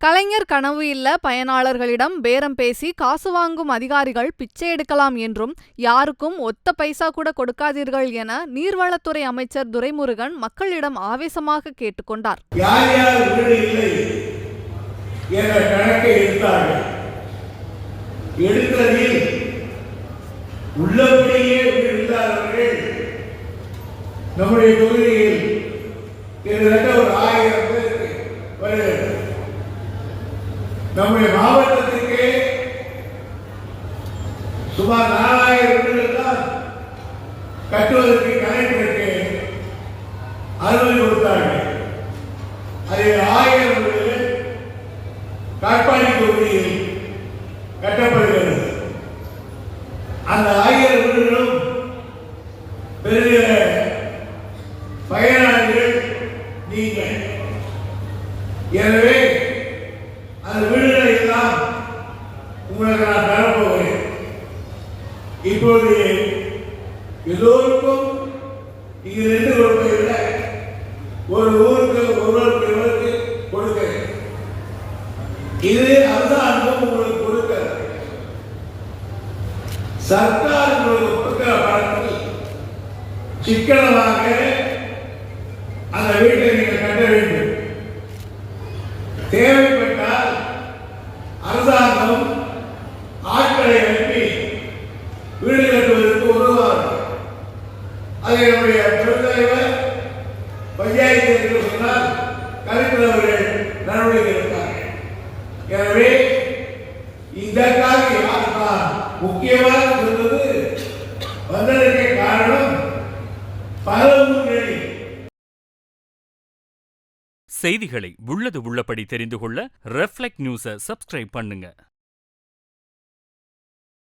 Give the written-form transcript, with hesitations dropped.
கலைஞர் கனவு இல்ல பயனாளர்களிடம் பேரம் பேசி காசு வாங்கும் அதிகாரிகள் பிச்சை எடுக்கலாம் என்றும் யாருக்கும் ஒத்த பைசா கூட கொடுக்காதீர்கள் என நீர்வளத்துறை அமைச்சர் துரைமுருகன் மக்களிடம் ஆவேசமாக கேட்டுக்கொண்டார். யார் யார் வீடு இல்லை என்ற கணக்கை எடுத்தார்கள். எடுத்ததில் உள்ளபடியே வீடு இல்லாதவர்கள் நம்முடைய தொகுதியில் கிட்டத்தட்ட ஒரு 1000 பேருக்கு வருகிறது. நம்முடைய மாவட்டத்திற்கு சுமார் 4000 வீடுகள் தான் கட்டுவதற்கு கலெக்டருக்கு அனுமதி கொடுத்தார்கள். அதில் 1000 வீடுகள் காட்பாடி தொகுதியில் கட்டப்படுகிறது. அந்த 1000 வீடுகளும் பெரிய பயனாளிகள் நீங்கள். எனவே அந்த வீடுகளை எல்லாம் உங்களுக்கு நான் தரப்போகிறேன். இப்போது எல்லோருக்கும் இங்கு 2 கொடுப்பதில்லை, ஒரு ஊருக்கு ஒருவருக்கு கொடுக்கிறேன். இது அரசாங்கம் உங்களுக்கு கொடுக்கிறது. சர்க்கார் உங்களுக்கு கொடுக்கிற பணத்தில் சிக்கனமாக அந்த வீட்டை நீங்கள் கட்ட வேண்டும். தேவைப்பட்டால் அரசாங்கம் ஆட்களை அனுப்பி வீடு கட்டுவதற்கு உதவுவார்கள். அதை நம்முடைய பெருந்தலைவர் பஞ்சாயத்து என்று சொன்னால் கலெக்டர் அவர்கள் நடவடிக்கை எடுத்தார்கள். எனவே இதற்காக யாருதான் முக்கியமாக சொன்னது வந்ததற்கு காரணம் பல ஊர்களில் செய்திகளை உள்ளது உள்ளபடி தெரிந்து கொள்ள ரெஃப்ளெக்ட் நியூஸை சப்ஸ்கிரைப் பண்ணுங்க.